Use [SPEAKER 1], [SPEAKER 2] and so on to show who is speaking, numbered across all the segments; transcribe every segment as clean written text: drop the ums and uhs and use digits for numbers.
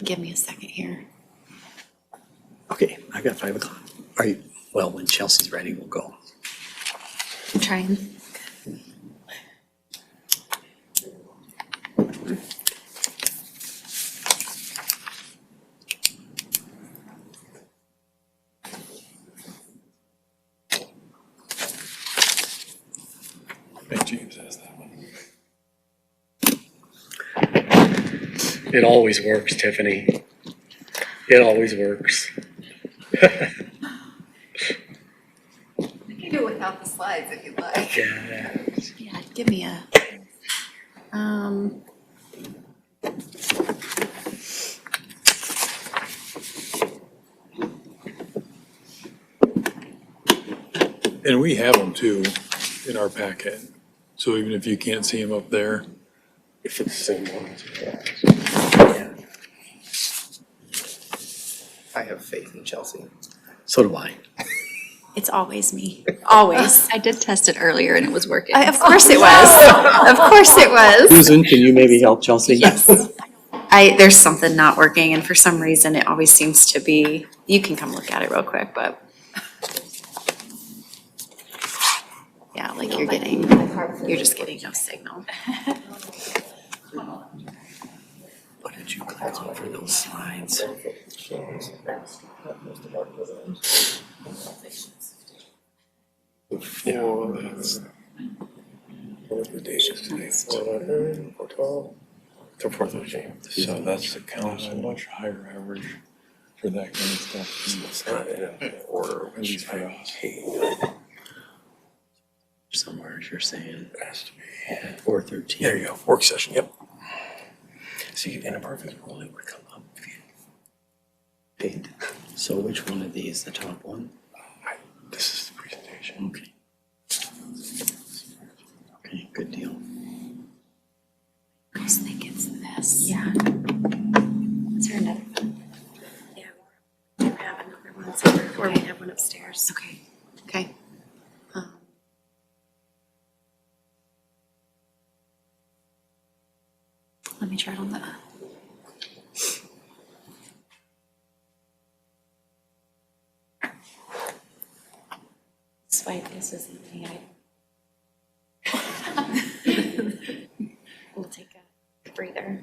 [SPEAKER 1] Give me a second here.
[SPEAKER 2] Okay, I got 5 o'clock. Are you, well, when Chelsea's ready, we'll go.
[SPEAKER 1] I'm trying.
[SPEAKER 3] I think James has that one.
[SPEAKER 4] It always works, Tiffany. It always works.
[SPEAKER 5] I can do it without the slides if you'd like.
[SPEAKER 4] Yeah.
[SPEAKER 1] Yeah, give me a,
[SPEAKER 3] And we have them too in our packet. So even if you can't see them up there,
[SPEAKER 4] If it's the same one.
[SPEAKER 2] Yeah.
[SPEAKER 6] I have faith in Chelsea.
[SPEAKER 2] So do I.
[SPEAKER 1] it's always me, always.
[SPEAKER 5] I did test it earlier and it was working.
[SPEAKER 1] Of course it was. Of course it was.
[SPEAKER 2] Susan, can you maybe help Chelsea?
[SPEAKER 1] Yes. There's something not working and for some reason it always seems to be, you can come look at it real quick, but. Yeah, like you're just getting no signal.
[SPEAKER 2] What did you click on for those slides?
[SPEAKER 3] before that's what the date is today, 4/11, 4/12.
[SPEAKER 4] The 4th of January.
[SPEAKER 3] So that's the council, much higher average for that kind of stuff.
[SPEAKER 6] It's not in order,
[SPEAKER 3] At least
[SPEAKER 6] which
[SPEAKER 3] for
[SPEAKER 6] I
[SPEAKER 3] us.
[SPEAKER 6] hate.
[SPEAKER 2] Somewhere, as you're saying,
[SPEAKER 3] Has to be.
[SPEAKER 2] 4:13.
[SPEAKER 6] There you go, work session, yep. See, in a perfect world, it would come up if you paid.
[SPEAKER 2] So which one of these, the top one?
[SPEAKER 3] This is the presentation.
[SPEAKER 2] Okay. Okay, good deal.
[SPEAKER 1] I just think it's this.
[SPEAKER 5] Yeah.
[SPEAKER 1] Is there another one? Yeah, we do have another one somewhere, or we have one upstairs. Okay, okay. Let me try it on the. Swipe, this isn't the item. We'll take a breather.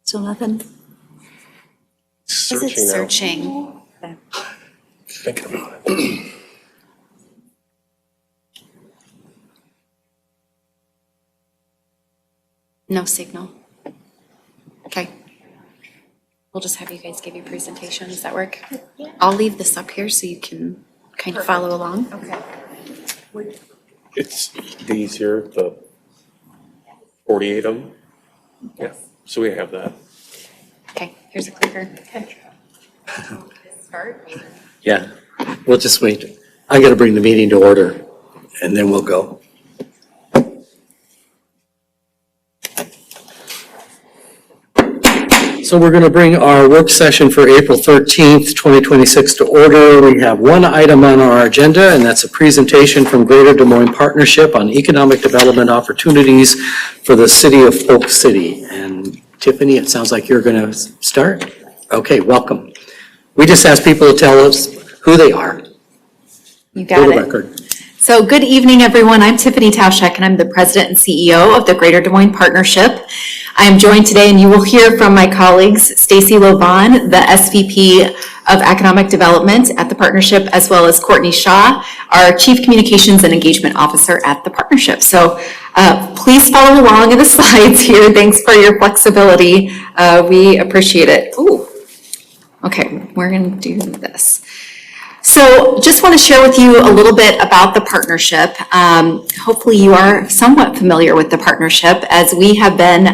[SPEAKER 1] Still nothing? Is it
[SPEAKER 6] Searching now,
[SPEAKER 1] searching? Okay.
[SPEAKER 6] thinking about it.
[SPEAKER 1] No signal. Okay. We'll just have you guys give your presentation. Does that work?
[SPEAKER 5] Yeah.
[SPEAKER 1] I'll leave this up here so you can kind of follow along.
[SPEAKER 5] Okay.
[SPEAKER 4] It's these here, the 48 of them. Yeah, so we have that.
[SPEAKER 1] Okay, here's a clicker.
[SPEAKER 5] Start.
[SPEAKER 2] Yeah, we'll just wait. I gotta bring the meeting to order and then we'll go. So we're gonna bring our work session for April 13th, 2026 to order. We have one item on our agenda, and that's a presentation from Greater Des Moines Partnership on Economic Development Opportunities for the City of Polk City. And Tiffany, it sounds like you're gonna start? Okay, welcome. We just ask people to tell us who they are.
[SPEAKER 5] You
[SPEAKER 2] For
[SPEAKER 5] got
[SPEAKER 2] the
[SPEAKER 5] it.
[SPEAKER 2] record.
[SPEAKER 5] So good evening, everyone. I'm Tiffany Tauschek, and I'm the president and CEO of the Greater Des Moines Partnership. I am joined today, and you will hear from my colleagues, Stacy Lovan, the SVP of Economic Development at the partnership, as well as Courtney Shaw, our Chief Communications and Engagement Officer at the partnership. So please follow along in the slides here. Thanks for your flexibility. We appreciate it. Ooh. Okay, we're going to do this. So just want to share with you a little bit about the partnership. Hopefully you are somewhat familiar with the partnership, as we have been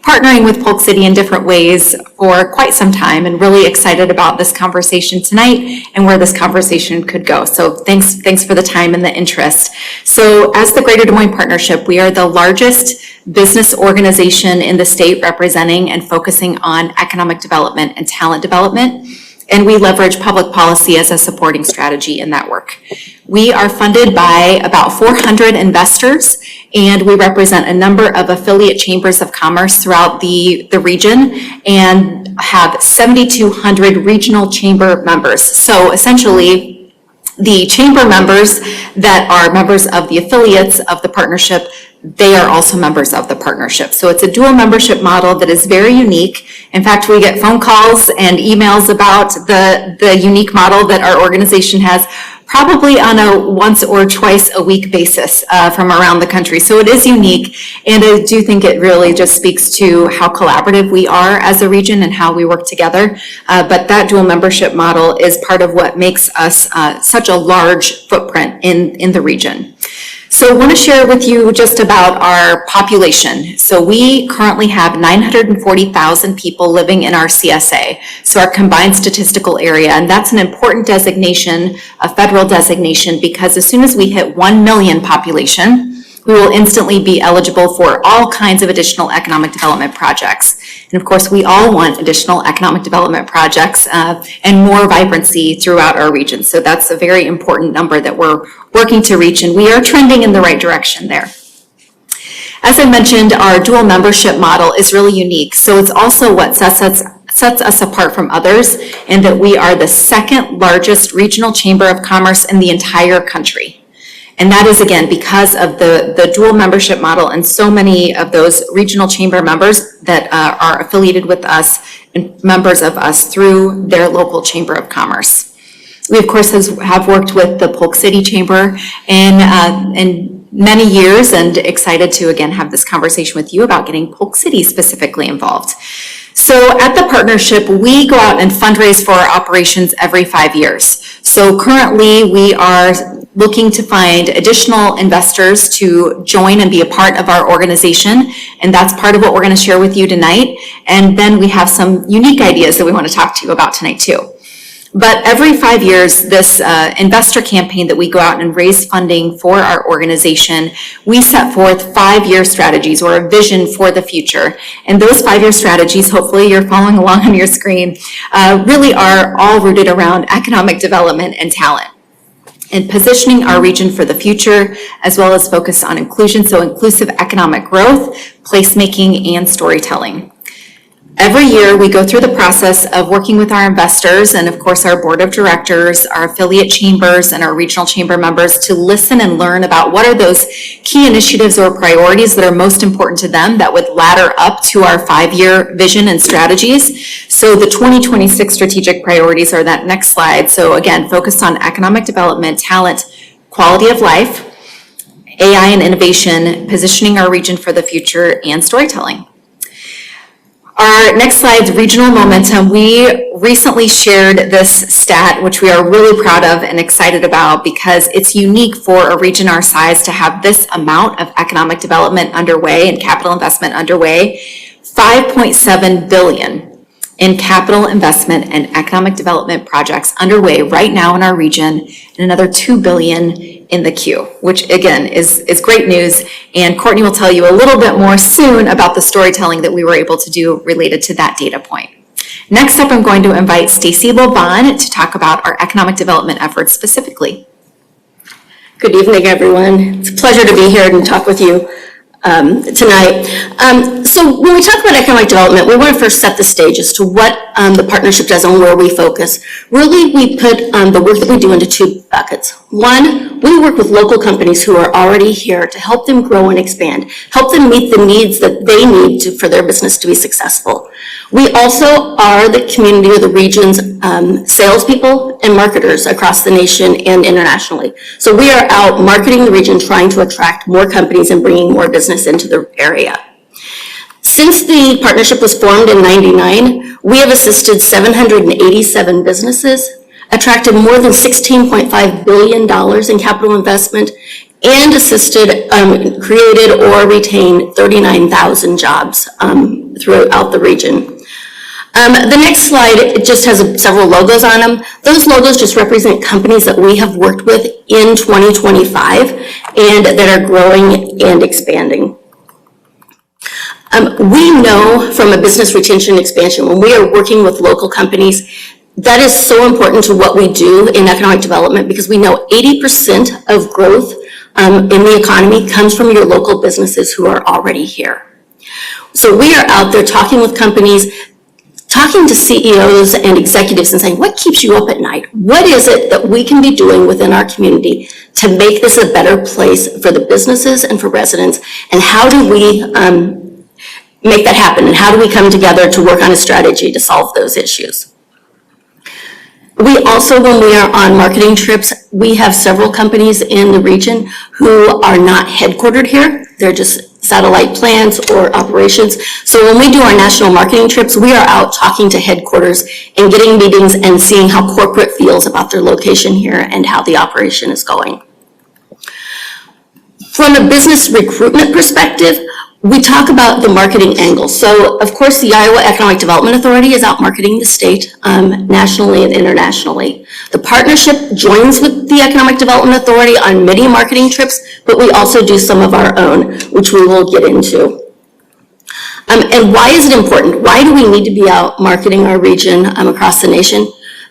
[SPEAKER 5] partnering with Polk City in different ways for quite some time, and really excited about this conversation tonight and where this conversation could go. So thanks for the time and the interest. So as the Greater Des Moines Partnership, we are the largest business organization in the state representing and focusing on economic development and talent development. and we leverage public policy as a supporting strategy in that work. We are funded by about 400 investors, and we represent a number of affiliate chambers of commerce throughout the region and have 7,200 regional chamber members. So essentially, the chamber members that are members of the affiliates of the partnership, they are also members of the partnership. So it's a dual membership model that is very unique. In fact, we get phone calls and emails about the unique model that our organization has, probably on a once or twice a week basis from around the country. So it is unique, and I do think it really just speaks to how collaborative we are as a region and how we work together. But that dual membership model is part of what makes us such a large footprint in the region. So I want to share with you just about our population. So we currently have 940,000 people living in our CSA, so our combined statistical area, and that's an important designation, a federal designation, because as soon as we hit 1 million population, we will instantly be eligible for all kinds of additional economic development projects. And of course, we all want additional economic development projects and more vibrancy throughout our region. So that's a very important number that we're working to reach, and we are trending in the right direction there. As I mentioned, our dual membership model is really unique. So it's also what sets us apart from others, in that we are the second largest regional chamber of commerce in the entire country. And that is, again, because of the dual membership model and so many of those regional chamber members that are affiliated with us and members of us through their local chamber of commerce. We, of course, have worked with the Polk City Chamber in many years, and excited to, again, have this conversation with you about getting Polk City specifically involved. So at the partnership, we go out and fundraise for our operations every 5 years. So currently, we are looking to find additional investors to join and be a part of our organization, and that's part of what we're going to share with you tonight. And then we have some unique ideas that we want to talk to you about tonight too. But every 5 years, this investor campaign that we go out and raise funding for our organization, we set forth 5-year strategies or a vision for the future. And those 5-year strategies, hopefully you're following along on your screen, really are all rooted around economic development and talent, and positioning our region for the future, as well as focus on inclusion, so inclusive economic growth, placemaking, and storytelling. Every year, we go through the process of working with our investors and, of course, our board of directors, our affiliate chambers, and our regional chamber members to listen and learn about what are those key initiatives or priorities that are most important to them that would ladder up to our 5-year vision and strategies. So the 2026 strategic priorities are that next slide. So again, focused on economic development, talent, quality of life, AI and innovation, positioning our region for the future, and storytelling. Our next slide's regional momentum. We recently shared this stat, which we are really proud of and excited about, because it's unique for a region our size to have this amount of economic development underway and capital investment underway. 5.7 billion in capital investment and economic development projects underway right now in our region, and another 2 billion in the queue, which again is great news. And Courtney will tell you a little bit more soon about the storytelling that we were able to do related to that data point. Next up, I'm going to invite Stacy Lovan to talk about our economic development efforts specifically.
[SPEAKER 7] Good evening, everyone. It's a pleasure to be here and talk with you tonight. So when we talk about economic development, we want to first set the stage as to what the partnership does and where we focus. Really, we put the work that we do into 2 buckets. One, we work with local companies who are already here to help them grow and expand, help them meet the needs that they need for their business to be successful. We also are the community or the region's salespeople and marketers across the nation and internationally. So we are out marketing the region, trying to attract more companies and bringing more business into the area. Since the partnership was formed in '99, we have assisted 787 businesses, attracted more than $16.5 billion in capital investment, and assisted, created or retained 39,000 jobs throughout the region. The next slide, it just has several logos on them. Those logos just represent companies that we have worked with in 2025 and that are growing and expanding. We know from a business retention expansion, when we are working with local companies, That is so important to what we do in economic development because we know 80% of growth in the economy comes from your local businesses who are already here. So we are out there talking with companies, talking to CEOs and executives and saying, what keeps you up at night? What is it that we can be doing within our community to make this a better place for the businesses and for residents? And how do we make that happen? And how do we come together to work on a strategy to solve those issues? We also, when we are on marketing trips, we have several companies in the region who are not headquartered here. They're just satellite plants or operations. So when we do our national marketing trips, we are out talking to headquarters and getting meetings and seeing how corporate feels about their location here and how the operation is going. From a business recruitment perspective, we talk about the marketing angle. So, of course, the Iowa Economic Development Authority is out marketing the state nationally and internationally. The partnership joins with the Economic Development Authority on many marketing trips, but we also do some of our own, which we will get into. And why is it important? Why do we need to be out marketing our region across the nation?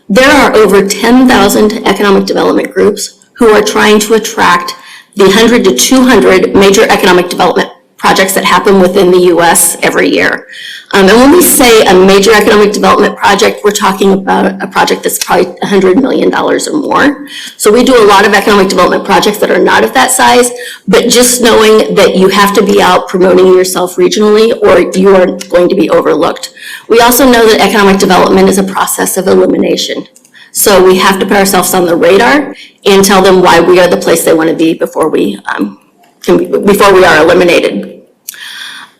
[SPEAKER 7] There are over 10,000 economic development groups who are trying to attract the 100 to 200 major economic development projects that happen within the U.S. every year. And when we say a major economic development project, we're talking about a project that's probably $100 million or more. So we do a lot of economic development projects that are not of that size, but just knowing that you have to be out promoting yourself regionally or you are going to be overlooked. We also know that economic development is a process of elimination. So we have to put ourselves on the radar and tell them why we are the place they want to be before we are eliminated.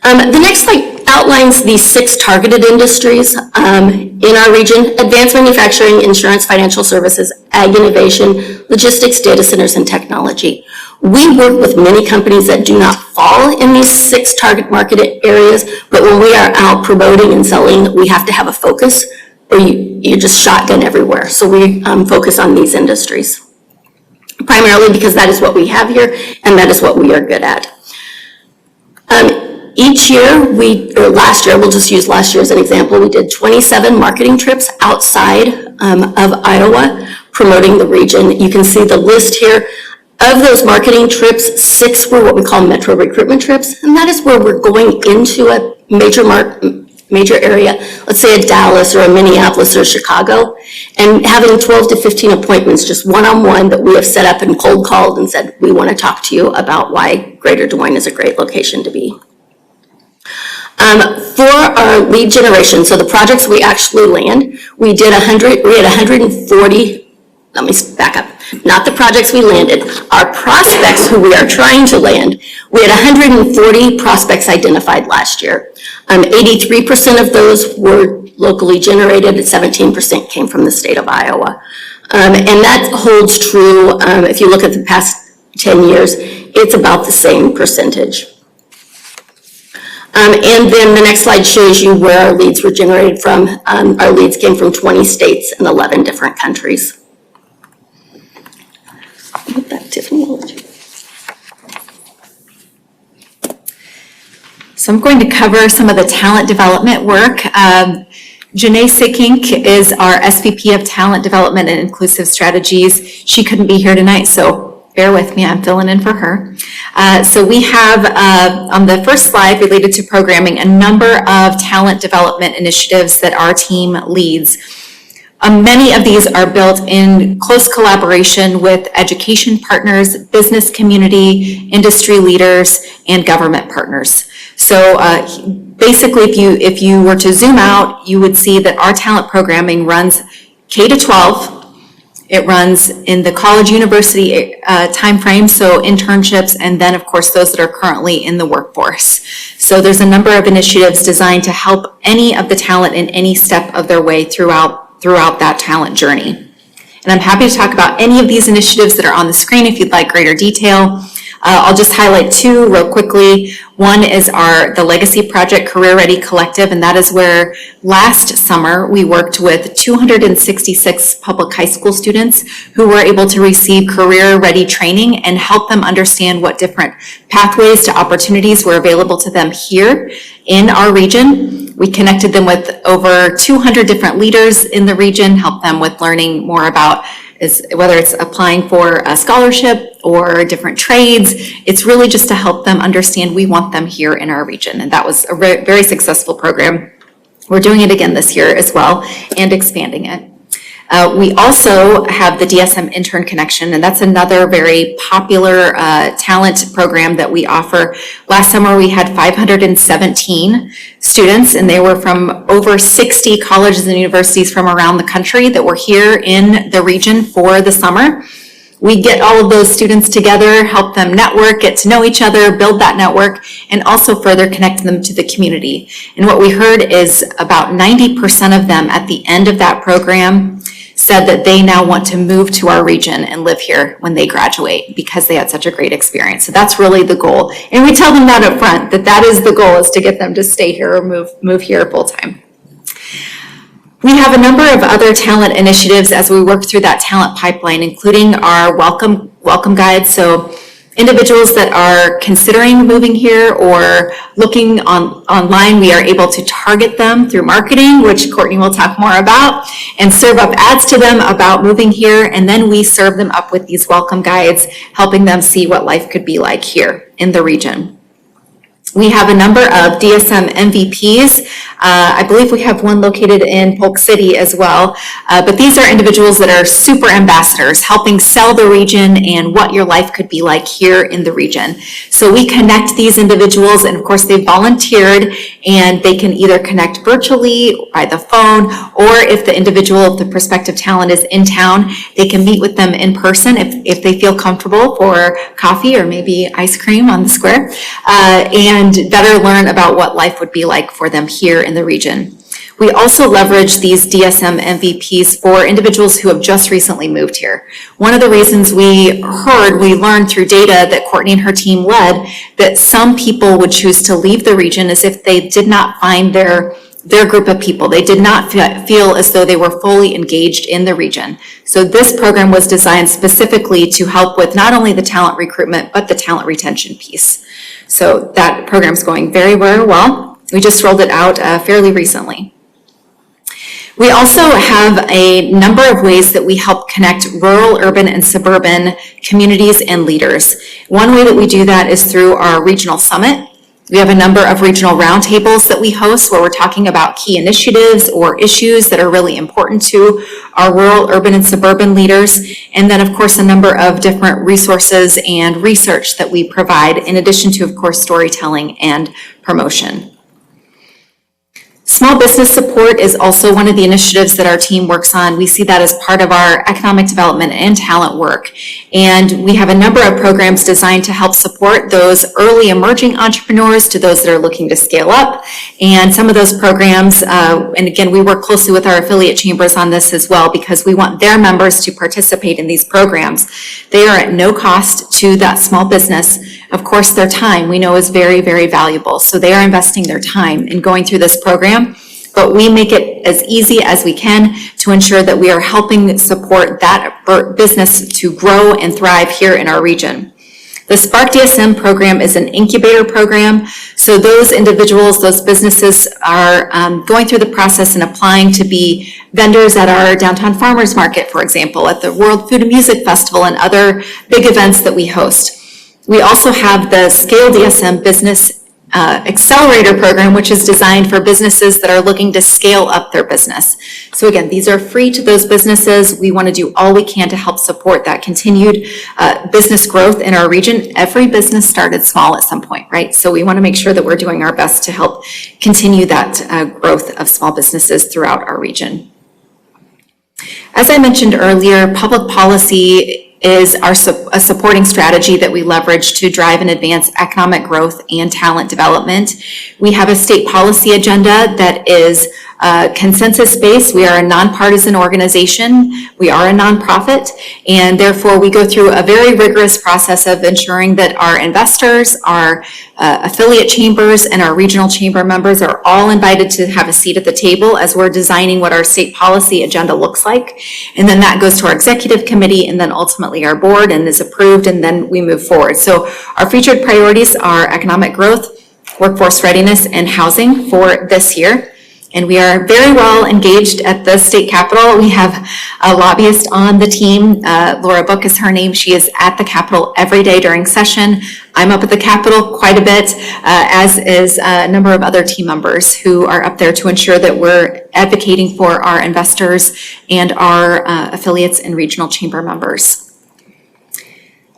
[SPEAKER 7] The next slide outlines the 6 targeted industries in our region: advanced manufacturing, insurance, financial services, ag innovation, logistics, data centers, and technology. We work with many companies that do not fall in these 6 target market areas, but when we are out promoting and selling, we have to have a focus or you just shotgun everywhere. So we focus on these industries, primarily because that is what we have here and that is what we are good at. Each year, last year, we'll just use last year as an example, we did 27 marketing trips outside of Iowa promoting the region. You can see the list here. Of those marketing trips, 6 were what we call metro recruitment trips, and that is where we're going into a major area, let's say a Dallas or a Minneapolis or Chicago, and having 12 to 15 appointments, just one-on-one that we have set up and cold called and said, we want to talk to you about why Greater Des Moines is a great location to be. For our lead generation, so the projects we actually land, we had 140, let me back up, not the projects we landed, our prospects who we are trying to land. We had 140 prospects identified last year. 83% of those were locally generated, 17% came from the state of Iowa. And that holds true if you look at the past 10 years, it's about the same percentage. And then the next slide shows you where our leads were generated from. Our leads came from 20 states and 11 different countries. With that, Tiffany, I'll let you.
[SPEAKER 5] So I'm going to cover some of the talent development work. Janae Sickink is our SVP of Talent Development and Inclusive Strategies. She couldn't be here tonight, so bear with me, I'm filling in for her. So we have on the first slide related to programming a number of talent development initiatives that our team leads. Many of these are built in close collaboration with education partners, business community, industry leaders, and government partners. So basically, if you were to zoom out, you would see that our talent programming runs K-12. It runs in the college university timeframe, so internships, and then of course those that are currently in the workforce. So there's a number of initiatives designed to help any of the talent in any step of their way throughout that talent journey. And I'm happy to talk about any of these initiatives that are on the screen if you'd like greater detail. I'll just highlight two real quickly. One is the Legacy Project Career Ready Collective, and that is where last summer we worked with 266 public high school students who were able to receive career ready training and help them understand what different pathways to opportunities were available to them here in our region. We connected them with over 200 different leaders in the region, helped them with learning more about whether it's applying for a scholarship or different trades. It's really just to help them understand we want them here in our region. And that was a very successful program. We're doing it again this year as well and expanding it. We also have the DSM Intern Connection, and that's another very popular talent program that we offer. Last summer, we had 517 students, and they were from over 60 colleges and universities from around the country that were here in the region for the summer. We get all of those students together, help them network, get to know each other, build that network, and also further connect them to the community. And what we heard is about 90% of them at the end of that program said that they now want to move to our region and live here when they graduate because they had such a great experience. So that's really the goal. And we tell them that up front, that is the goal, is to get them to stay here or move here full time. We have a number of other talent initiatives as we work through that talent pipeline, including our welcome guide. So individuals that are considering moving here or looking online, we are able to target them through marketing, which Courtney will talk more about, and serve up ads to them about moving here. And then we serve them up with these welcome guides, helping them see what life could be like here in the region. We have a number of DSM MVPs. I believe we have one located in Polk City as well. But these are individuals that are super ambassadors, helping sell the region and what your life could be like here in the region. So we connect these individuals, and of course they volunteered, and they can either connect virtually by the phone, or if the prospective talent is in town, they can meet with them in person if they feel comfortable for coffee or maybe ice cream on the square. And better learn about what life would be like for them here in the region. We also leverage these DSM MVPs for individuals who have just recently moved here. One of the reasons we learned through data that Courtney and her team led, that some people would choose to leave the region is if they did not find their group of people. They did not feel as though they were fully engaged in the region. So this program was designed specifically to help with not only the talent recruitment, but the talent retention piece. So that program's going very, very well. We just rolled it out fairly recently. We also have a number of ways that we help connect rural, urban, and suburban communities and leaders. One way that we do that is through our regional summit. We have a number of regional roundtables that we host where we're talking about key initiatives or issues that are really important to our rural, urban, and suburban leaders. And then, of course, a number of different resources and research that we provide, in addition to, of course, storytelling and promotion. Small business support is also one of the initiatives that our team works on. We see that as part of our economic development and talent work. And we have a number of programs designed to help support those early emerging entrepreneurs to those that are looking to scale up. And some of those programs, and again, we work closely with our affiliate chambers on this as well, because we want their members to participate in these programs. They are at no cost to that small business. Of course, their time we know is very, very valuable. So they are investing their time in going through this program, but we make it as easy as we can to ensure that we are helping support that business to grow and thrive here in our region. The Spark DSM program is an incubator program. So those individuals, those businesses are going through the process and applying to be vendors at our downtown farmers market, for example, at the World Food and Music Festival and other big events that we host. We also have the Scale DSM Business Accelerator program, which is designed for businesses that are looking to scale up their business. So again, these are free to those businesses. We want to do all we can to help support that continued business growth in our region. Every business started small at some point, right? So we want to make sure that we're doing our best to help continue that growth of small businesses throughout our region. As I mentioned earlier, public policy is a supporting strategy that we leverage to drive and advance economic growth and talent development. We have a state policy agenda that is consensus-based. We are a nonpartisan organization. We are a nonprofit, and therefore we go through a very rigorous process of ensuring that our investors, our affiliate chambers, and our regional chamber members are all invited to have a seat at the table as we're designing what our state policy agenda looks like. And then that goes to our executive committee and then ultimately our board and is approved, and then we move forward. So our featured priorities are economic growth, workforce readiness, and housing for this year. And we are very well engaged at the state capitol. We have a lobbyist on the team. Laura Book is her name. She is at the Capitol every day during session. I'm up at the Capitol quite a bit, as is a number of other team members who are up there to ensure that we're advocating for our investors and our affiliates and regional chamber members.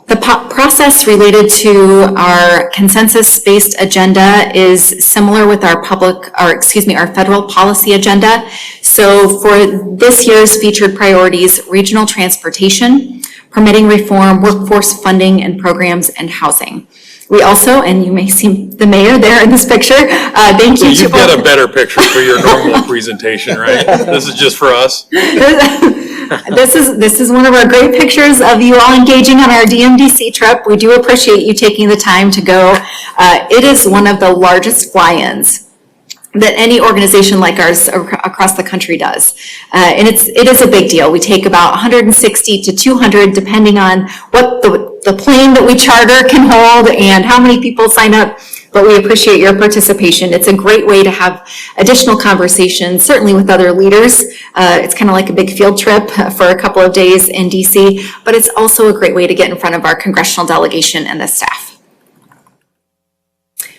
[SPEAKER 5] The process related to our consensus-based agenda is similar with our federal policy agenda. So for this year's featured priorities, regional transportation, permitting reform, workforce funding and programs, and housing. We also, and you may see the mayor there in this picture, thank you to
[SPEAKER 3] You've got a better picture for your normal presentation, right? This is just for us?
[SPEAKER 5] This is one of our great pictures of you all engaging on our DMDC trip. We do appreciate you taking the time to go. It is one of the largest fly-ins that any organization like ours across the country does. And it is a big deal. We take about 160 to 200 depending on what the plane that we charter can hold and how many people sign up. But we appreciate your participation. It's a great way to have additional conversations, certainly with other leaders. It's kind of like a big field trip for a couple of days in DC, but it's also a great way to get in front of our congressional delegation and the staff.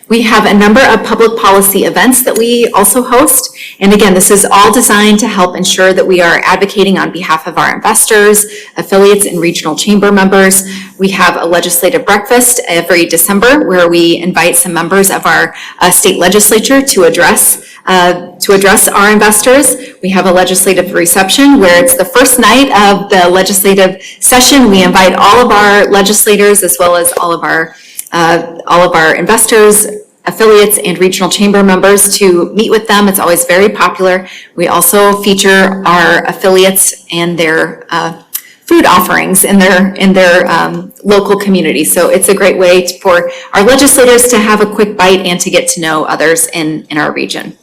[SPEAKER 5] We have a number of public policy events that we also host. And again, this is all designed to help ensure that we are advocating on behalf of our investors, affiliates, and regional chamber members. We have a legislative breakfast every December where we invite some members of our state legislature to address our investors. We have a legislative reception where it's the first night of the legislative session. We invite all of our legislators as well as all of our investors, affiliates, and regional chamber members to meet with them. It's always very popular. We also feature our affiliates and their food offerings in their local community. So it's a great way for our legislators to have a quick bite and to get to know others in our region.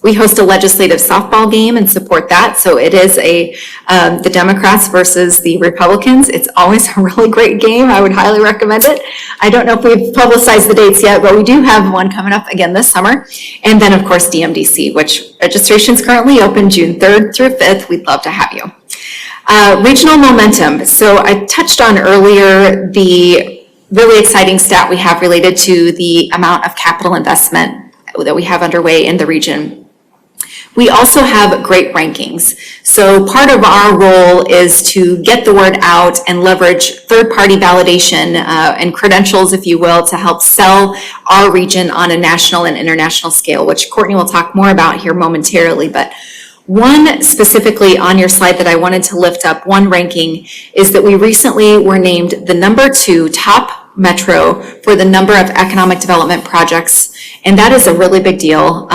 [SPEAKER 5] We host a legislative softball game and support that. So it is the Democrats versus the Republicans. It's always a really great game. I would highly recommend it. I don't know if we've publicized the dates yet, but we do have one coming up again this summer. And then of course DMDC, which registration is currently open June 3rd through 5th. We'd love to have you. Regional momentum. So I touched on earlier the really exciting stat we have related to the amount of capital investment that we have underway in the region. We also have great rankings. So part of our role is to get the word out and leverage third-party validation and credentials, if you will, to help sell our region on a national and international scale, which Courtney will talk more about here momentarily. But one specifically on your slide that I wanted to lift up, one ranking, is that we recently were named the #2 top metro for the number of economic development projects. And that is a really big deal.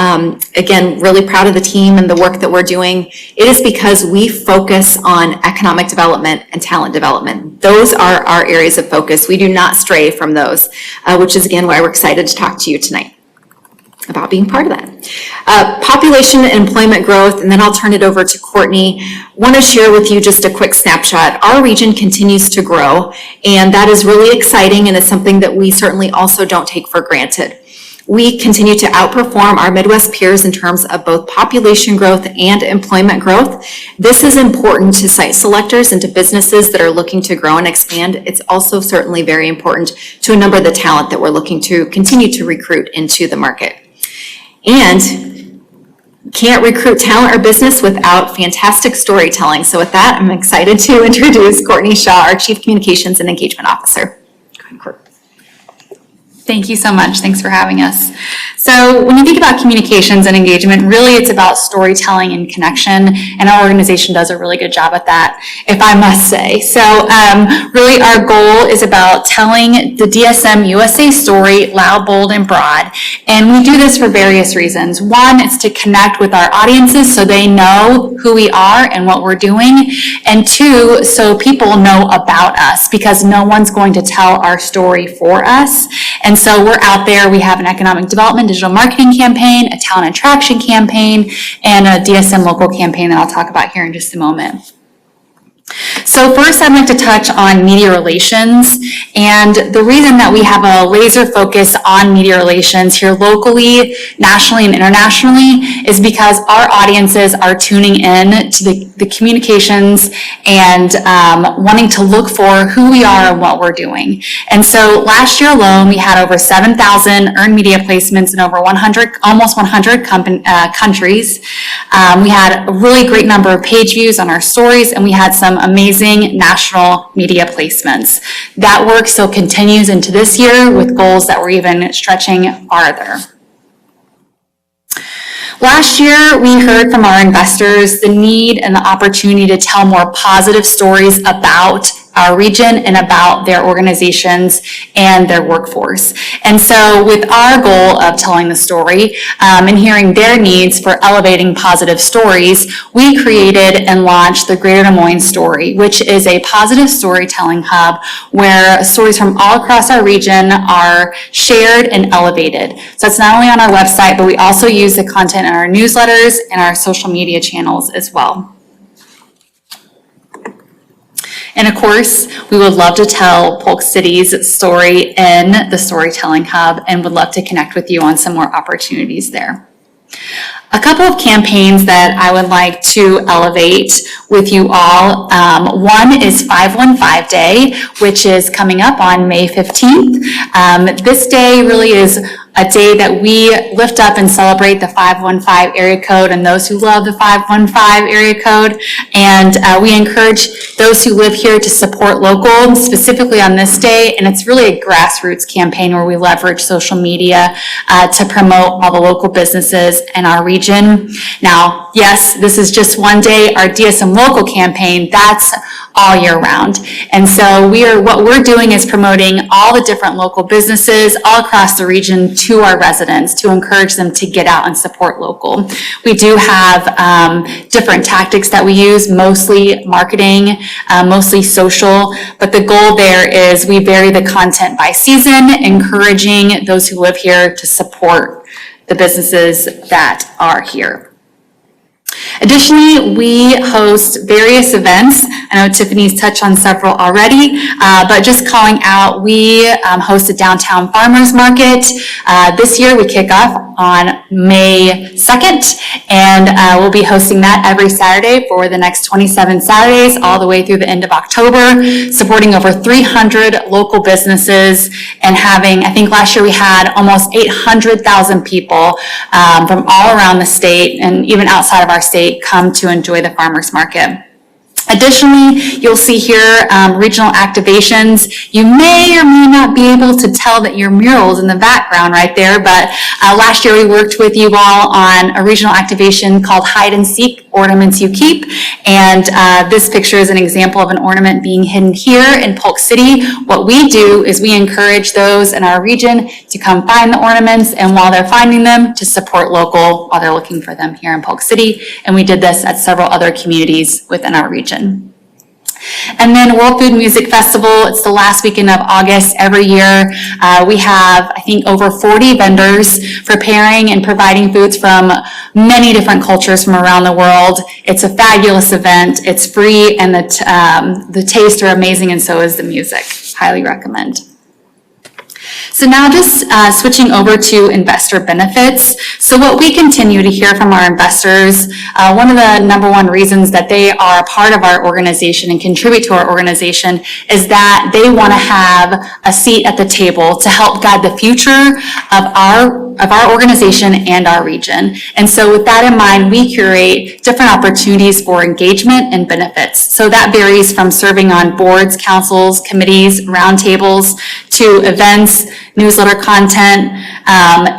[SPEAKER 5] Again, really proud of the team and the work that we're doing. It is because we focus on economic development and talent development. Those are our areas of focus. We do not stray from those, which is again why we're excited to talk to you tonight about being part of that. Population and employment growth, and then I'll turn it over to Courtney. Want to share with you just a quick snapshot. Our region continues to grow, and that is really exciting, and it's something that we certainly also don't take for granted. We continue to outperform our Midwest peers in terms of both population growth and employment growth. This is important to site selectors and to businesses that are looking to grow and expand. It's also certainly very important to a number of the talent that we're looking to continue to recruit into the market. And can't recruit talent or business without fantastic storytelling. So with that, I'm excited to introduce Courtney Shaw, our Chief Communications and Engagement Officer. Go ahead, Courtney. Thank you so much. Thanks for having us. So when you think about communications and engagement, really it's about storytelling and connection, and our organization does a really good job at that, if I must say. So really our goal is about telling the DSM USA story loud, bold, and broad. And we do this for various reasons. One, it's to connect with our audiences so they know who we are and what we're doing. And two, so people know about us, because no one's going to tell our story for us. And so we're out there, we have an economic development digital marketing campaign, a talent attraction campaign, and a DSM local campaign that I'll talk about here in just a moment. So first, I'd like to touch on media relations, and the reason that we have a laser focus on media relations here locally, nationally, and internationally is because our audiences are tuning in to the communications and wanting to look for who we are and what we're doing. And so last year alone, we had over 7,000 earned media placements in over almost 100 countries. We had a really great number of page views on our stories, and we had some amazing national media placements. That work still continues into this year with goals that we're even stretching farther. Last year, we heard from our investors the need and the opportunity to tell more positive stories about our region and about their organizations and their workforce. And so with our goal of telling the story and hearing their needs for elevating positive stories, we created and launched the Greater Des Moines Story, which is a positive storytelling hub where stories from all across our region are shared and elevated. So it's not only on our website, but we also use the content in our newsletters and our social media channels as well. And of course, we would love to tell Polk City's story in the Storytelling Hub and would love to connect with you on some more opportunities there. A couple of campaigns that I would like to elevate with you all. One is 515 Day, which is coming up on May 15th. This day really is a day that we lift up and celebrate the 515 area code and those who love the 515 area code. And we encourage those who live here to support local, specifically on this day. And it's really a grassroots campaign where we leverage social media to promote all the local businesses in our region. Now, yes, this is just one day. Our DSM local campaign, that's all year round. And so what we're doing is promoting all the different local businesses all across the region to our residents to encourage them to get out and support local. We do have different tactics that we use, mostly marketing, mostly social, but the goal there is we vary the content by season, encouraging those who live here to support the businesses that are here. Additionally, we host various events. I know Tiffany's touched on several already, but just calling out, we host a downtown farmers market. This year we kick off on May 2nd, and we'll be hosting that every Saturday for the next 27 Saturdays, all the way through the end of October, supporting over 300 local businesses and having, I think last year we had almost 800,000 people from all around the state and even outside of our state come to enjoy the farmers market. Additionally, you'll see here regional activations. You may or may not be able to tell that your mural is in the background right there, but last year we worked with you all on a regional activation called Hide and Seek, Ornaments You Keep. And this picture is an example of an ornament being hidden here in Polk City. What we do is we encourage those in our region to come find the ornaments, and while they're finding them, to support local while they're looking for them here in Polk City. And we did this at several other communities within our region. And then World Food Music Festival, it's the last weekend of August every year. We have, I think, over 40 vendors preparing and providing foods from many different cultures from around the world. It's a fabulous event. It's free, and the tastes are amazing, and so is the music. Highly recommend. So now just switching over to investor benefits. So what we continue to hear from our investors, one of the number one reasons that they are a part of our organization and contribute to our organization is that they want to have a seat at the table to help guide the future of our organization and our region. And so with that in mind, we curate different opportunities for engagement and benefits. So that varies from serving on boards, councils, committees, roundtables, to events, newsletter content,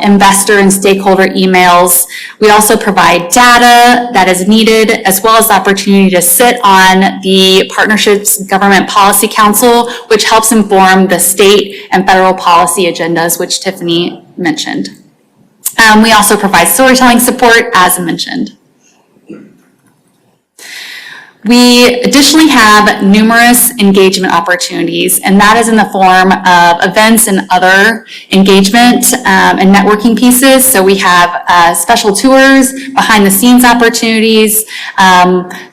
[SPEAKER 5] investor and stakeholder emails. We also provide data that is needed, as well as the opportunity to sit on the Partnerships Government Policy Council, which helps inform the state and federal policy agendas, which Tiffany mentioned. We also provide storytelling support, as mentioned. We additionally have numerous engagement opportunities, and that is in the form of events and other engagement and networking pieces. So we have special tours, behind the scenes opportunities,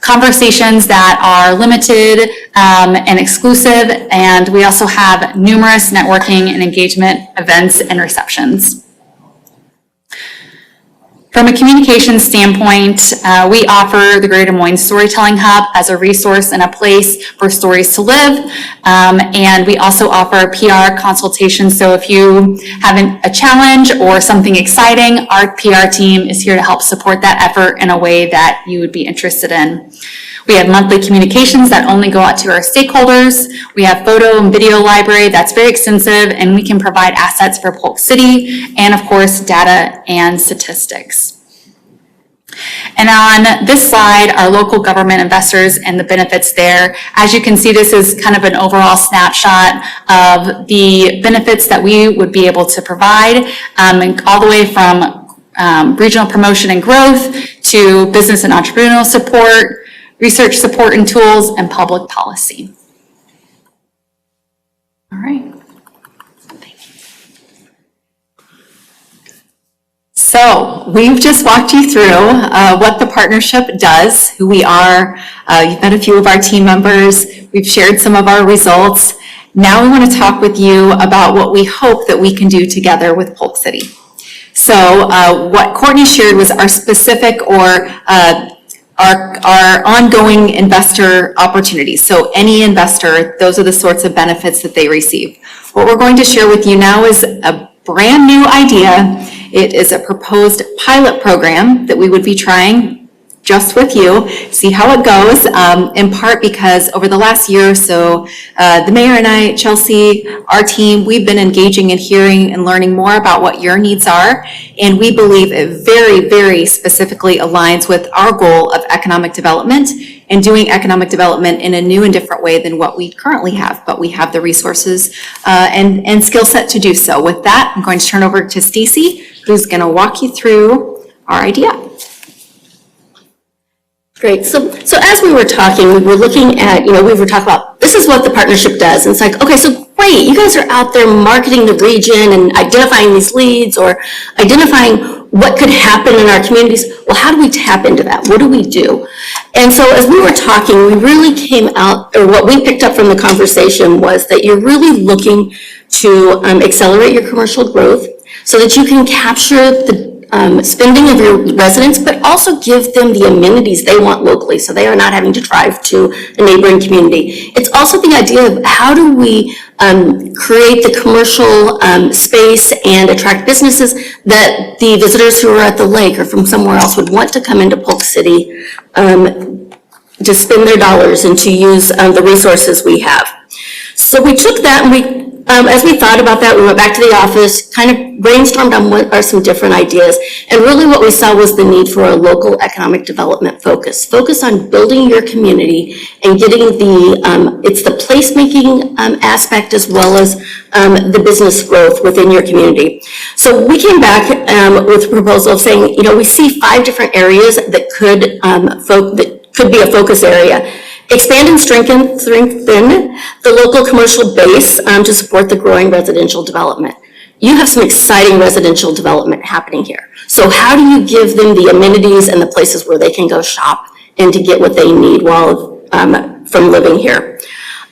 [SPEAKER 5] conversations that are limited and exclusive, and we also have numerous networking and engagement events and receptions. From a communications standpoint, we offer the Greater Des Moines Storytelling Hub as a resource and a place for stories to live. And we also offer PR consultations. So if you have a challenge or something exciting, our PR team is here to help support that effort in a way that you would be interested in. We have monthly communications that only go out to our stakeholders. We have photo and video library that's very extensive, and we can provide assets for Polk City, and of course, data and statistics. And on this slide, our local government investors and the benefits there. As you can see, this is kind of an overall snapshot of the benefits that we would be able to provide, and all the way from regional promotion and growth to business and entrepreneurial support, research support and tools, and public policy. All right. So we've just walked you through what the partnership does, who we are. You've met a few of our team members. We've shared some of our results. Now we want to talk with you about what we hope that we can do together with Polk City. So what Courtney shared was our specific or our ongoing investor opportunities. So any investor, those are the sorts of benefits that they receive. What we're going to share with you now is a brand new idea. It is a proposed pilot program that we would be trying just with you, see how it goes, in part because over the last year or so, the mayor and I, Chelsea, our team, we've been engaging and hearing and learning more about what your needs are, and we believe it very, very specifically aligns with our goal of economic development and doing economic development in a new and different way than what we currently have, but we have the resources and skill set to do so. With that, I'm going to turn over to Stacy, who's going to walk you through our idea.
[SPEAKER 7] Great. So as we were talking, we were looking at, we were talking about, this is what the partnership does. And it's like, okay, so great, you guys are out there marketing the region and identifying these leads or identifying what could happen in our communities. Well, how do we tap into that? What do we do? And so as we were talking, we really came out, or what we picked up from the conversation was that you're really looking to accelerate your commercial growth so that you can capture the spending of your residents, but also give them the amenities they want locally so they are not having to drive to a neighboring community. It's also the idea of how do we create the commercial space and attract businesses that the visitors who are at the lake or from somewhere else would want to come into Polk City to spend their dollars and to use the resources we have. So we took that and we as we thought about that, we went back to the office, kind of brainstormed on what are some different ideas. And really what we saw was the need for a local economic development focus. Focus on building your community and getting it's the placemaking aspect as well as the business growth within your community. So we came back with a proposal of saying, we see 5 different areas that could be a focus area. Expand and strengthen the local commercial base to support the growing residential development. You have some exciting residential development happening here. So how do you give them the amenities and the places where they can go shop and to get what they need while from living here?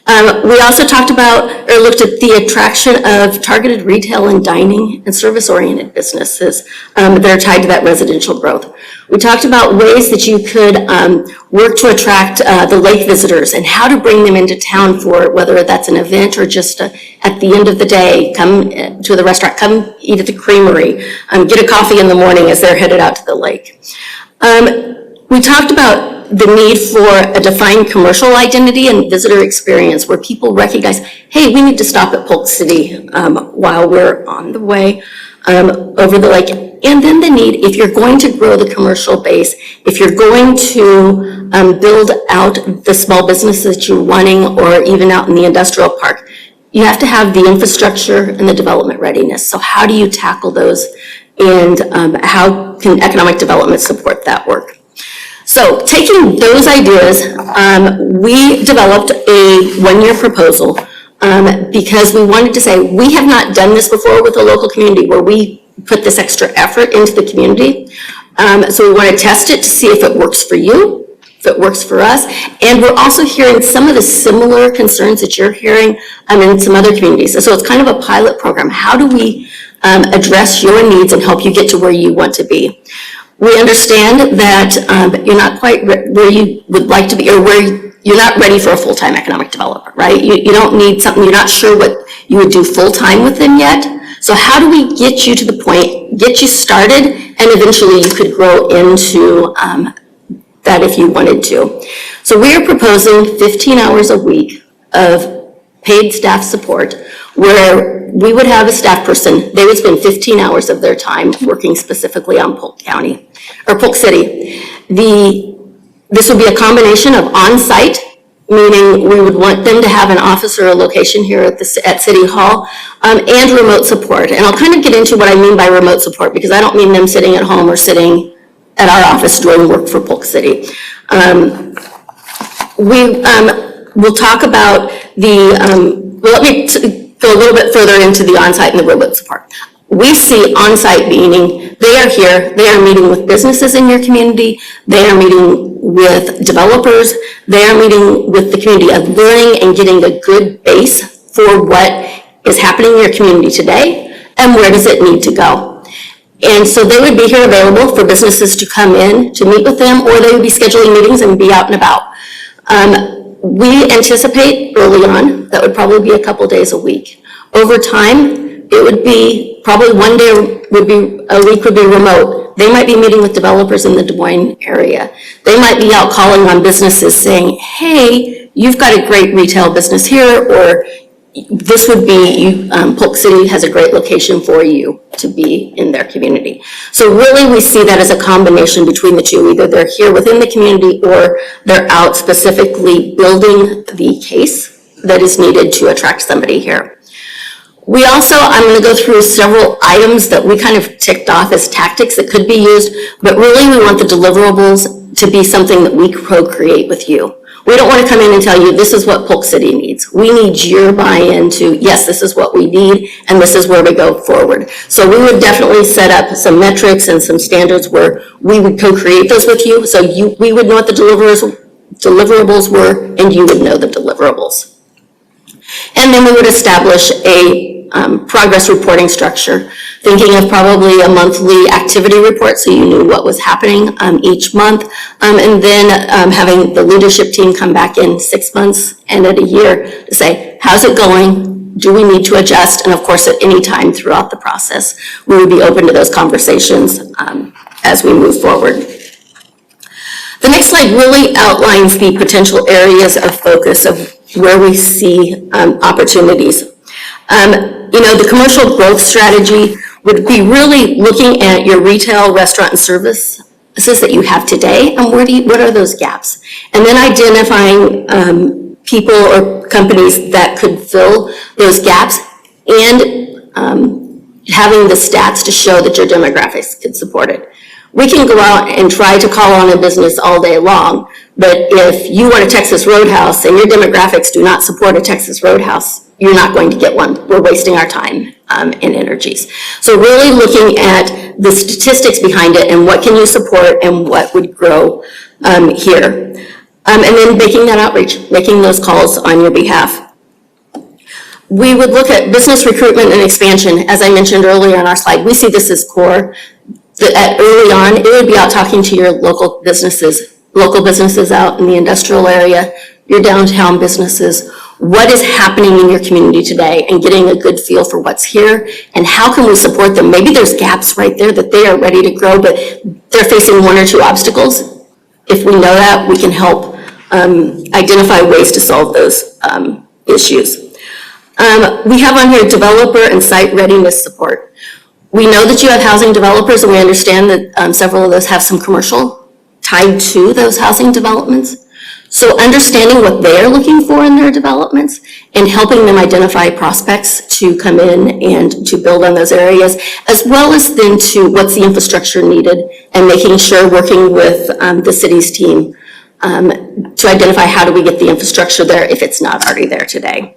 [SPEAKER 7] We also talked about or looked at the attraction of targeted retail and dining and service-oriented businesses that are tied to that residential growth. We talked about ways that you could work to attract the lake visitors and how to bring them into town for whether that's an event or just at the end of the day, come to the restaurant, come eat at the creamery, get a coffee in the morning as they're headed out to the lake. We talked about the need for a defined commercial identity and visitor experience where people recognize, hey, we need to stop at Polk City while we're on the way over the lake. And then the need, if you're going to grow the commercial base, if you're going to build out the small businesses that you're wanting, or even out in the industrial park, you have to have the infrastructure and the development readiness. So how do you tackle those, and how can economic development support that work? So taking those ideas, we developed a one-year proposal because we wanted to say, we have not done this before with a local community where we put this extra effort into the community. So we want to test it to see if it works for you, if it works for us. And we're also hearing some of the similar concerns that you're hearing in some other communities. So it's kind of a pilot program. How do we address your needs and help you get to where you want to be? We understand that you're not quite where you would like to be, or where you're not ready for a full-time economic developer, right? You don't need something, you're not sure what you would do full-time with them yet. So how do we get you to the point, get you started, and eventually you could grow into that if you wanted to. So we are proposing 15 hours a week of paid staff support, where we would have a staff person, they would spend 15 hours of their time working specifically on Polk County, or Polk City. This would be a combination of on-site, meaning we would want them to have an office or a location here at City Hall, and remote support. And I'll kind of get into what I mean by remote support, because I don't mean them sitting at home or sitting at our office doing work for Polk City. We'll talk about let me go a little bit further into the on-site and the remote support. We see on-site meaning they are here, they are meeting with businesses in your community, they are meeting with developers, they are meeting with the community of learning and getting a good base for what is happening in your community today and where does it need to go. And so they would be here available for businesses to come in to meet with them, or they would be scheduling meetings and be out and about. We anticipate early on that would probably be a couple days a week. Over time, it would be probably one day a week would be remote. They might be meeting with developers in the Des Moines area. They might be out calling on businesses saying, hey, you've got a great retail business here, or this would be, Polk City has a great location for you to be in their community. So really we see that as a combination between the two. Either they're here within the community or they're out specifically building the case that is needed to attract somebody here. We also, I'm going to go through several items that we kind of ticked off as tactics that could be used, but really we want the deliverables to be something that we co-create with you. We don't want to come in and tell you, this is what Polk City needs. We need your buy-in to, yes, this is what we need, and this is where we go forward. So we would definitely set up some metrics and some standards where we would co-create those with you, so we would know what the deliverables were, and you would know the deliverables. And then we would establish a progress reporting structure, thinking of probably a monthly activity report so you knew what was happening each month, and then having the leadership team come back in 6 months and at a year to say, how's it going? Do we need to adjust? And of course, at any time throughout the process, we would be open to those conversations as we move forward. The next slide really outlines the potential areas of focus of where we see opportunities. The commercial growth strategy would be really looking at your retail, restaurant, and services that you have today, and what are those gaps? And then identifying people or companies that could fill those gaps, and having the stats to show that your demographics could support it. We can go out and try to call on a business all day long, but if you want a Texas Roadhouse and your demographics do not support a Texas Roadhouse, you're not going to get one. We're wasting our time and energies. So really looking at the statistics behind it and what can you support and what would grow here. And then making that outreach, making those calls on your behalf. We would look at business recruitment and expansion. As I mentioned earlier on our slide, we see this as core. Early on, it would be out talking to your local businesses out in the industrial area, your downtown businesses. What is happening in your community today, and getting a good feel for what's here and how can we support them. Maybe there's gaps right there that they are ready to grow, but they're facing one or two obstacles. If we know that, we can help identify ways to solve those issues. We have on here developer and site readiness support. We know that you have housing developers, and we understand that several of those have some commercial tied to those housing developments. So understanding what they're looking for in their developments and helping them identify prospects to come in and to build on those areas, as well as then to what's the infrastructure needed and making sure, working with the city's team to identify how do we get the infrastructure there if it's not already there today.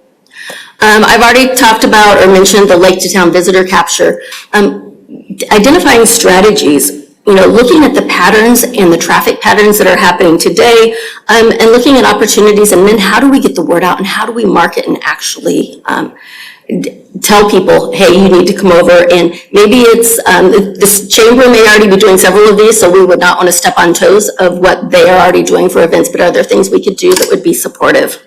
[SPEAKER 7] I've already talked about or mentioned the Lake to Town visitor capture. Identifying strategies, looking at the patterns and the traffic patterns that are happening today, and looking at opportunities, and then how do we get the word out and how do we market and actually tell people, hey, you need to come over. And maybe it's, this chamber may already be doing several of these, so we would not want to step on toes of what they are already doing for events, but are there things we could do that would be supportive?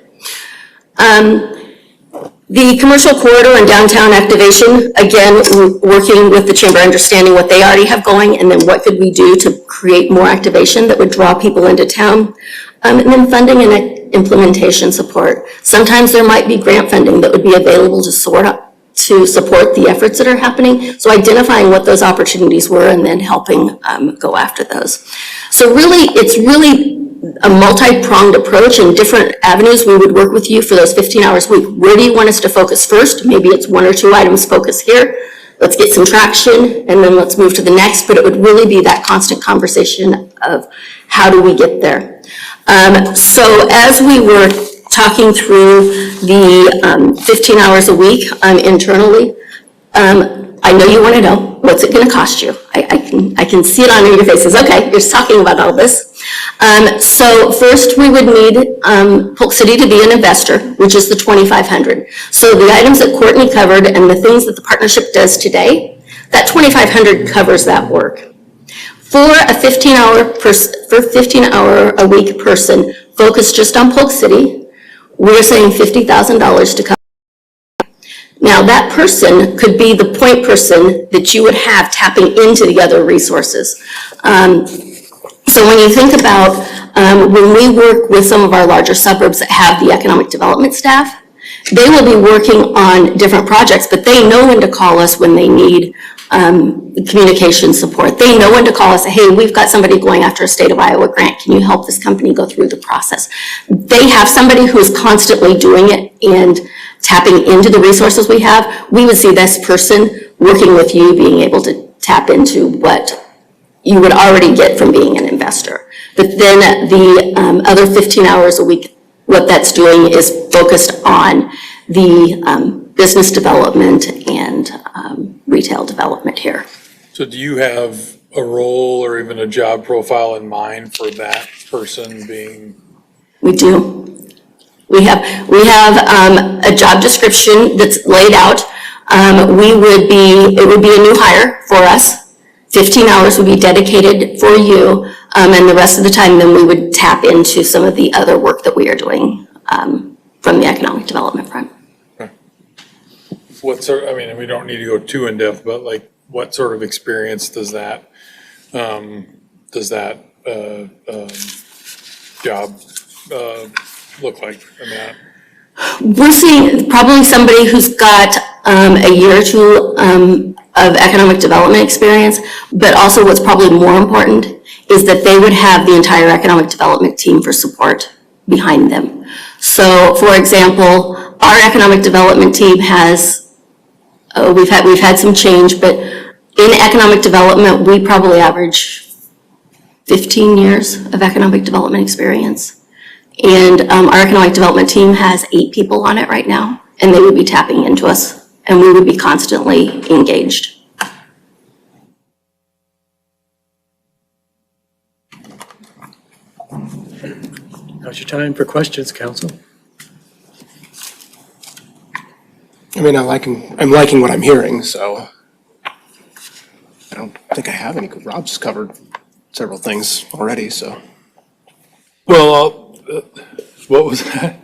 [SPEAKER 7] The commercial corridor and downtown activation, again, working with the chamber, understanding what they already have going, and then what could we do to create more activation that would draw people into town. And then funding and implementation support. Sometimes there might be grant funding that would be available to support the efforts that are happening. So identifying what those opportunities were and then helping go after those. So really, it's really a multi-pronged approach and different avenues. We would work with you for those 15 hours a week. Where do you want us to focus first? Maybe it's 1 or 2 items focus here. Let's get some traction and then let's move to the next. But it would really be that constant conversation of how do we get there? So as we were talking through the 15 hours a week internally, I know you want to know, what's it going to cost you? I can see it on your faces. Okay, you're talking about all this. So first we would need Polk City to be an investor, which is the $2,500. So the items that Courtney covered and the things that the partnership does today, that $2,500 covers that work. For a 15-hour a week person focused just on Polk City, we're saying $50,000 to cover. Now that person could be the point person that you would have tapping into the other resources. So when you think about when we work with some of our larger suburbs that have the economic development staff, they will be working on different projects, but they know when to call us when they need communication support. They know when to call us, hey, we've got somebody going after a state of Iowa grant. Can you help this company go through the process? They have somebody who's constantly doing it and tapping into the resources we have. We would see this person working with you, being able to tap into what you would already get from being an investor. But then the other 15 hours a week, what that's doing is focused on the business development and retail development here.
[SPEAKER 3] So do you have a role or even a job profile in mind for that person being?
[SPEAKER 7] We do. We have a job description that's laid out. It would be a new hire for us. 15 hours would be dedicated for you, and the rest of the time then we would tap into some of the other work that we are doing from the economic development front.
[SPEAKER 3] What sort, I mean, we don't need to go too in depth, but like what sort of experience does that job look like in that?
[SPEAKER 7] We're seeing probably somebody who's got a year or two of economic development experience, but also what's probably more important is that they would have the entire economic development team for support behind them. So for example, our economic development team has, we've had some change, but in economic development, we probably average 15 years of economic development experience. And our economic development team has 8 people on it right now, and they would be tapping into us, and we would be constantly engaged.
[SPEAKER 2] Now's your time for questions, council.
[SPEAKER 6] I mean, I'm liking what I'm hearing, so I don't think I have any. Rob's covered several things already, so.
[SPEAKER 3] Well, what was that?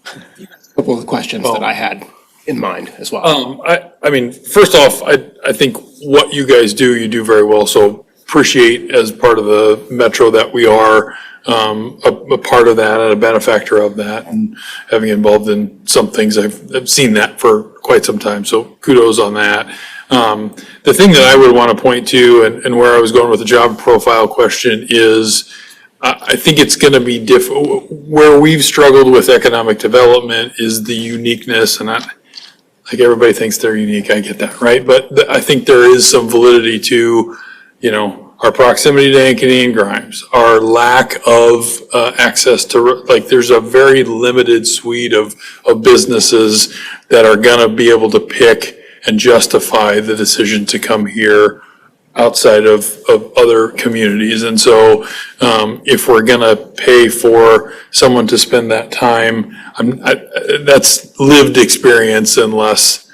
[SPEAKER 6] A couple of questions that I had in mind as well.
[SPEAKER 3] I mean, first off, I think what you guys do, you do very well. So appreciate as part of the metro that we are, a part of that and a benefactor of that, and having involved in some things, I've seen that for quite some time. So kudos on that. The thing that I would want to point to, and where I was going with the job profile question is, I think it's going to be where we've struggled with economic development is the uniqueness, and like everybody thinks they're unique, I get that, right? But I think there is some validity to, our proximity to Ankeny and Grimes, our lack of access to, like, there's a very limited suite of businesses that are gonna be able to pick and justify the decision to come here outside of other communities. And so if we're gonna pay for someone to spend that time, that's lived experience and less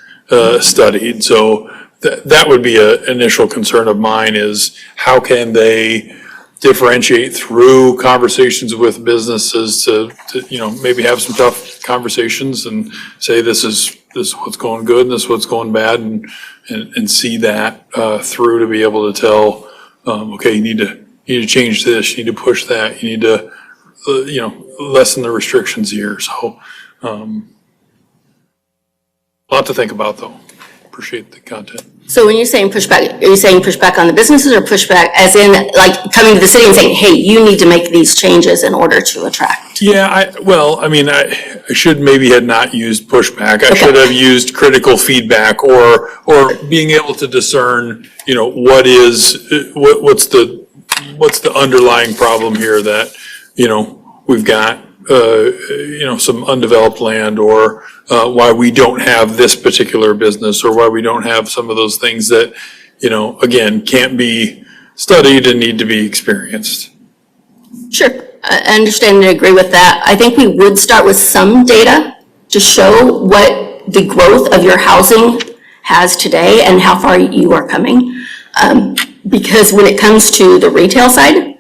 [SPEAKER 3] studied. So that would be an initial concern of mine, is how can they differentiate through conversations with businesses to maybe have some tough conversations and say, this is what's going good and this is what's going bad, and see that through to be able to tell, okay, you need to change this, you need to push that, you need to lessen the restrictions here. So a lot to think about, though. Appreciate the content.
[SPEAKER 7] So when you're saying pushback, are you saying pushback on the businesses or pushback as in like coming to the city and saying, hey, you need to make these changes in order to attract?
[SPEAKER 3] Yeah, I should maybe had not used pushback. I should have used critical feedback or being able to discern, what's the underlying problem here that, we've got, some undeveloped land, or why we don't have this particular business, or why we don't have some of those things that, again, can't be studied and need to be experienced.
[SPEAKER 7] Sure, I understand and agree with that. I think we would start with some data to show what the growth of your housing has today and how far you are coming. Because when it comes to the retail side,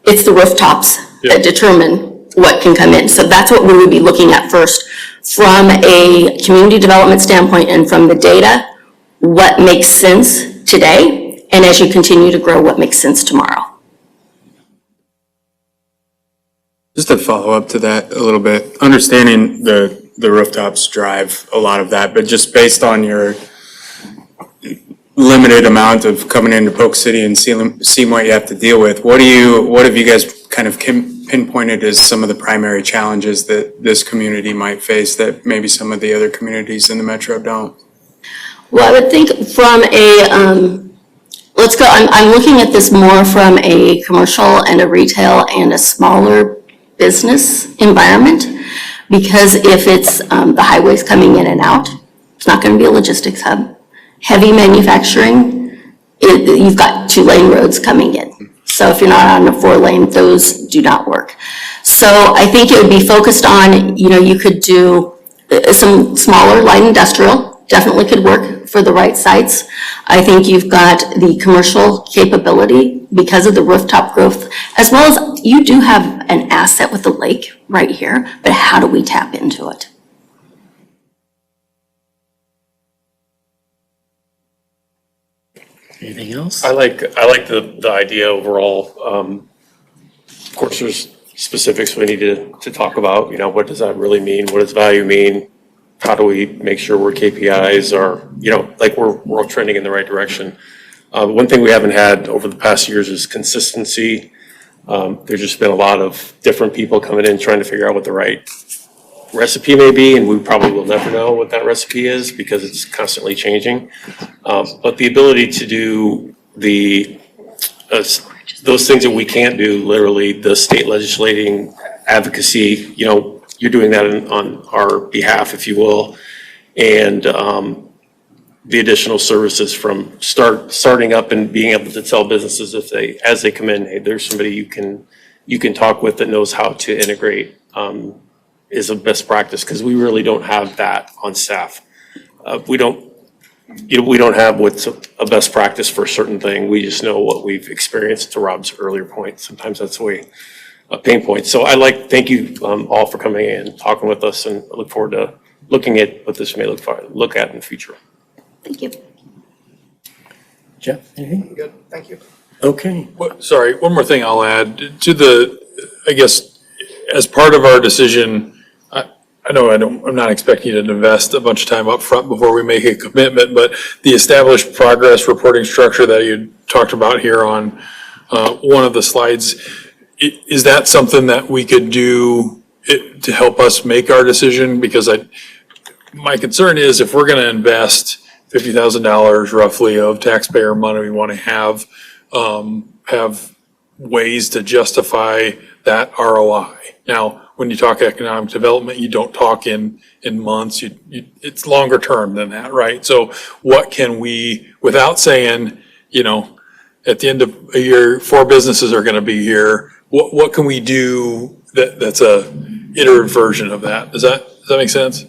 [SPEAKER 7] it's the rooftops that determine what can come in. So that's what we would be looking at first from a community development standpoint, and from the data, what makes sense today, and as you continue to grow, what makes sense tomorrow.
[SPEAKER 8] Just to follow up to that a little bit, understanding the rooftops drive a lot of that, but just based on your limited amount of coming into Polk City and seeing what you have to deal with, what have you guys kind of pinpointed as some of the primary challenges that this community might face that maybe some of the other communities in the metro don't?
[SPEAKER 7] Well, I would think from I'm looking at this more from a commercial and a retail and a smaller business environment, because if it's the highways coming in and out, it's not going to be a logistics hub. Heavy manufacturing, you've got 2-lane roads coming in. So if you're not on a 4-lane, those do not work. So I think it would be focused on, you could do some smaller light industrial, definitely could work for the right sites. I think you've got the commercial capability because of the rooftop growth, as well as you do have an asset with the lake right here, but how do we tap into it?
[SPEAKER 2] Anything else?
[SPEAKER 4] I like the idea overall. Of course, there's specifics we need to talk about. What does that really mean? What does value mean? How do we make sure our KPIs are, we're all trending in the right direction? One thing we haven't had over the past years is consistency. There's just been a lot of different people coming in trying to figure out what the right recipe may be, and we probably will never know what that recipe is because it's constantly changing. But the ability to do those things that we can't do, literally the state legislating advocacy, you're doing that on our behalf, if you will, and the additional services from starting up and being able to tell businesses as they come in, hey, there's somebody you can talk with that knows how to integrate. Is a best practice, because we really don't have that on staff. We don't have what's a best practice for a certain thing. We just know what we've experienced, to Rob's earlier point. Sometimes that's the way a pain point. So thank you all for coming in and talking with us, and I look forward to looking at what this may look at in the future.
[SPEAKER 7] Thank you.
[SPEAKER 2] Jeff, anything?
[SPEAKER 6] Good, thank you.
[SPEAKER 2] Okay.
[SPEAKER 3] Sorry, one more thing I'll add to I guess, as part of our decision, I'm not expecting you to invest a bunch of time up front before we make a commitment, but the established progress reporting structure that you talked about here on one of the slides, is that something that we could do to help us make our decision? Because my concern is if we're gonna invest $50,000 roughly of taxpayer money, we want to have ways to justify that ROI. Now, when you talk economic development, you don't talk in months, it's longer term than that, right? So what can we, without saying, at the end of a year, 4 businesses are gonna be here, what can we do that's a iterative version of that? Does that make sense?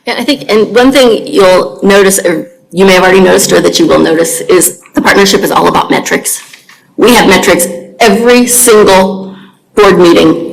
[SPEAKER 7] Yeah, I think, and one thing you'll notice, or you may have already noticed, or that you will notice, is the partnership is all about metrics. We have metrics every single board meeting.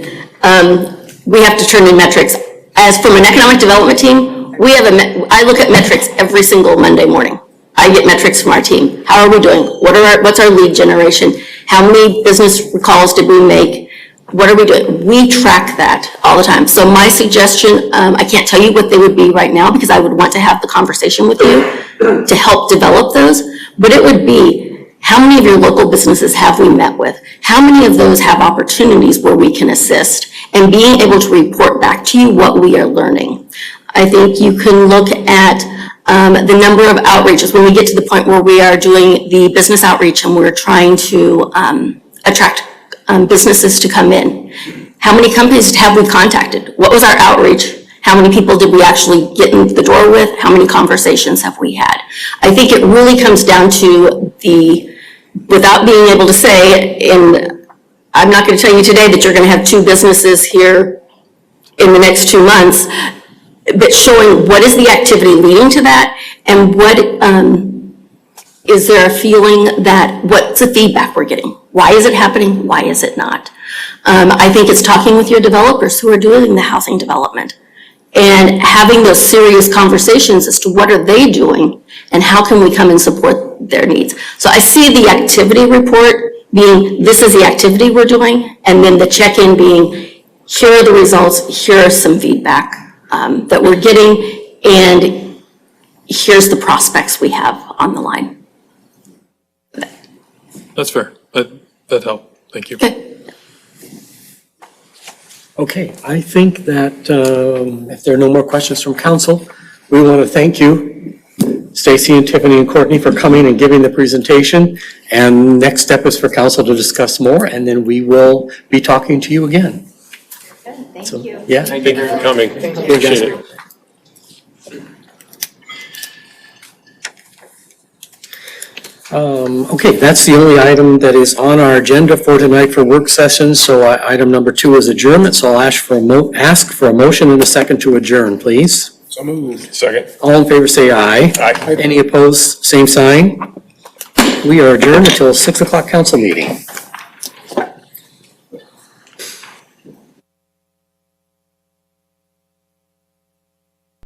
[SPEAKER 7] We have to turn in metrics. As from an economic development team, I look at metrics every single Monday morning. I get metrics from our team. How are we doing? What's our lead generation? How many business calls did we make? What are we doing? We track that all the time. So my suggestion, I can't tell you what they would be right now because I would want to have the conversation with you to help develop those, but it would be, how many of your local businesses have we met with? How many of those have opportunities where we can assist? And being able to report back to you what we are learning. I think you can look at the number of outreaches when we get to the point where we are doing the business outreach and we're trying to attract businesses to come in. How many companies have we contacted? What was our outreach? How many people did we actually get in the door with? How many conversations have we had? I think it really comes down to without being able to say, and I'm not going to tell you today that you're going to have 2 businesses here in the next 2 months, but showing what is the activity leading to that, and what is there a feeling that, what's the feedback we're getting? Why is it happening? Why is it not? I think it's talking with your developers who are doing the housing development and having those serious conversations as to what are they doing and how can we come and support their needs. So I see the activity report being, this is the activity we're doing, and then the check-in being, here are the results, here are some feedback that we're getting, and here's the prospects we have on the line.
[SPEAKER 3] That's fair. That helped. Thank you.
[SPEAKER 7] Okay.
[SPEAKER 2] Okay, I think that if there are no more questions from council, we want to thank you, Stacy and Tiffany and Courtney, for coming and giving the presentation. And next step is for council to discuss more, and then we will be talking to you again.
[SPEAKER 5] Thank
[SPEAKER 2] So,
[SPEAKER 5] you.
[SPEAKER 2] yeah.
[SPEAKER 4] Thank you for coming. Appreciate it.
[SPEAKER 2] Okay, that's the only item that is on our agenda for tonight for work sessions. So item number 2 is adjournment. So I'll ask for a motion and a second to adjourn, please.
[SPEAKER 6] So moved.
[SPEAKER 3] Second.
[SPEAKER 2] All in favor say aye.
[SPEAKER 3] Aye.
[SPEAKER 2] Any opposed, same sign. We are adjourned until 6 o'clock council meeting.